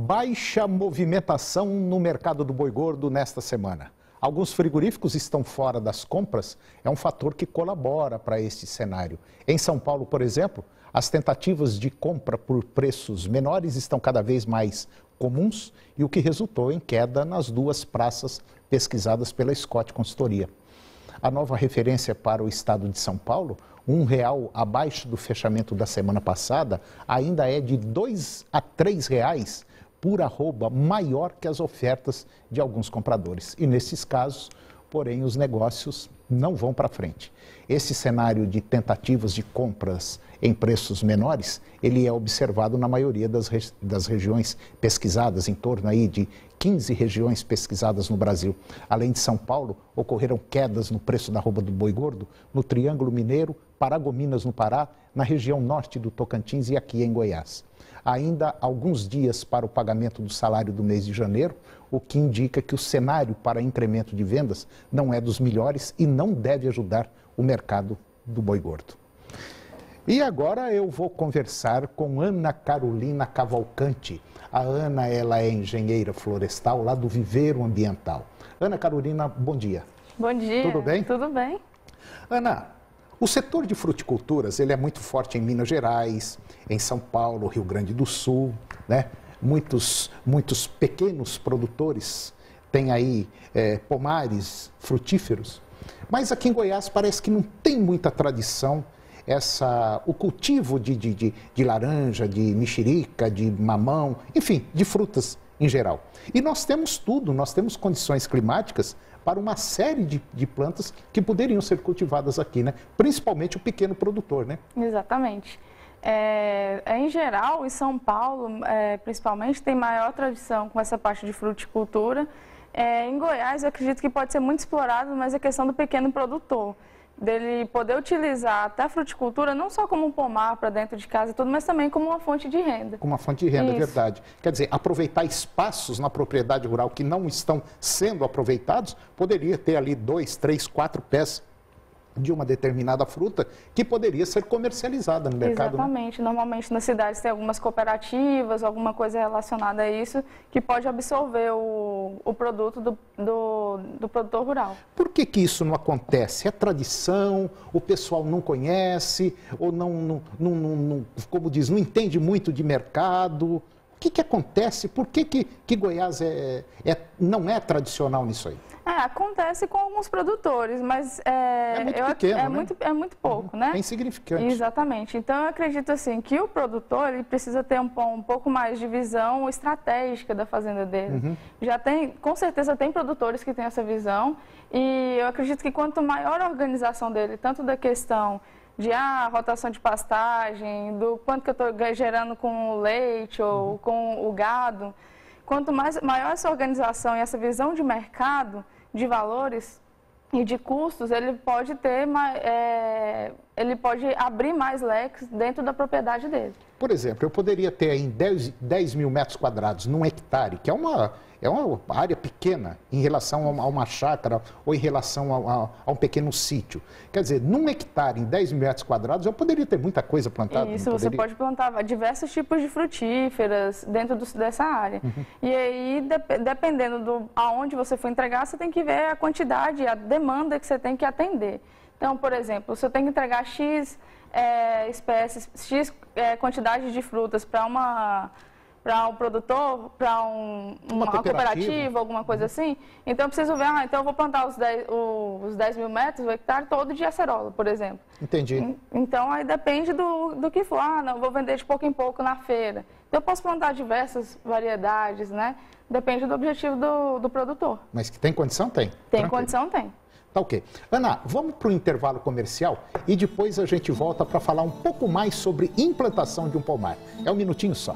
Baixa movimentação no mercado do boi gordo nesta semana. Alguns frigoríficos estão fora das compras, é um fator que colabora para este cenário. Em São Paulo, por exemplo, as tentativas de compra por preços menores estão cada vez mais comuns e o que resultou em queda nas duas praças pesquisadas pela Scott Consultoria. A nova referência para o estado de São Paulo, R$1 abaixo do fechamento da semana passada, ainda é de R$2 a R$3 por arroba, maior que as ofertas de alguns compradores. E nesses casos, porém, os negócios não vão para frente. Esse cenário de tentativas de compras em preços menores, ele é observado na maioria das regiões pesquisadas, em torno aí de 15 regiões pesquisadas no Brasil. Além de São Paulo, ocorreram quedas no preço da arroba do boi gordo no Triângulo Mineiro, Paragominas no Pará, na região norte do Tocantins e aqui em Goiás. Ainda alguns dias para o pagamento do salário do mês de janeiro, o que indica que o cenário para incremento de vendas não é dos melhores e não deve ajudar o mercado do boi gordo. E agora eu vou conversar com Ana Carolina Cavalcante. A Ana, ela é engenheira florestal lá do Viveiro Ambiental. Ana Carolina, bom dia. Bom dia. Tudo bem? Tudo bem. Ana, o setor de fruticulturas, ele é muito forte em Minas Gerais, em São Paulo, Rio Grande do Sul, né? Muitos pequenos produtores têm aí pomares frutíferos, mas aqui em Goiás parece que não tem muita tradição o cultivo de laranja, de mexerica, de mamão, enfim, de frutas em geral. E nós temos tudo, nós temos condições climáticas para uma série de plantas que poderiam ser cultivadas aqui, né? Principalmente o pequeno produtor, né? Exatamente. Em geral, em São Paulo, principalmente, tem maior tradição com essa parte de fruticultura. Em Goiás, eu acredito que pode ser muito explorado, mas a questão do pequeno produtor, dele poder utilizar até a fruticultura não só como um pomar para dentro de casa e tudo, mas também como uma fonte de renda. Como uma fonte de renda, é verdade. Quer dizer, aproveitar espaços na propriedade rural que não estão sendo aproveitados, poderia ter ali 2, 3, 4 pés de uma determinada fruta que poderia ser comercializada no mercado. Exatamente. Né? Normalmente nas cidades tem algumas cooperativas, alguma coisa relacionada a isso, que pode absorver o produto do produtor rural. Por que isso não acontece? É tradição, o pessoal não conhece, ou não como diz, não entende muito de mercado? O que acontece? Por que Goiás não é tradicional nisso aí? Acontece com alguns produtores, mas é muito pouco, né? É insignificante. Exatamente. Então, eu acredito assim que o produtor ele precisa ter um pouco mais de visão estratégica da fazenda dele. Com certeza tem produtores que têm essa visão e eu acredito que quanto maior a organização dele, tanto da questão de rotação de pastagem, do quanto que eu estou gerando com o leite ou com o gado, quanto maior essa organização e essa visão de mercado, de valores e de custos, ele pode abrir mais leques dentro da propriedade dele. Por exemplo, eu poderia ter aí 10 mil metros quadrados num hectare, que é uma área pequena em relação a uma chácara ou em relação a um pequeno sítio. Quer dizer, num hectare, em 10 mil metros quadrados, eu poderia ter muita coisa plantada. Isso, você pode plantar diversos tipos de frutíferas dentro dessa área. E aí, dependendo aonde você for entregar, você tem que ver a quantidade, a demanda que você tem que atender. Então, por exemplo, se eu tenho que entregar X espécies, X quantidade de frutas para um produtor, para uma cooperativa, alguma coisa assim, então eu preciso ver, então eu vou plantar os 10 mil metros, o hectare todo de acerola, por exemplo. Entendi. Então, aí depende do que for. Não, eu vou vender de pouco em pouco na feira. Então, eu posso plantar diversas variedades, né? Depende do objetivo do produtor. Mas que tem condição? Tem. Tem condição? Tem. Tá ok. Ana, vamos para o intervalo comercial e depois a gente volta para falar um pouco mais sobre implantação de um pomar. É um minutinho só.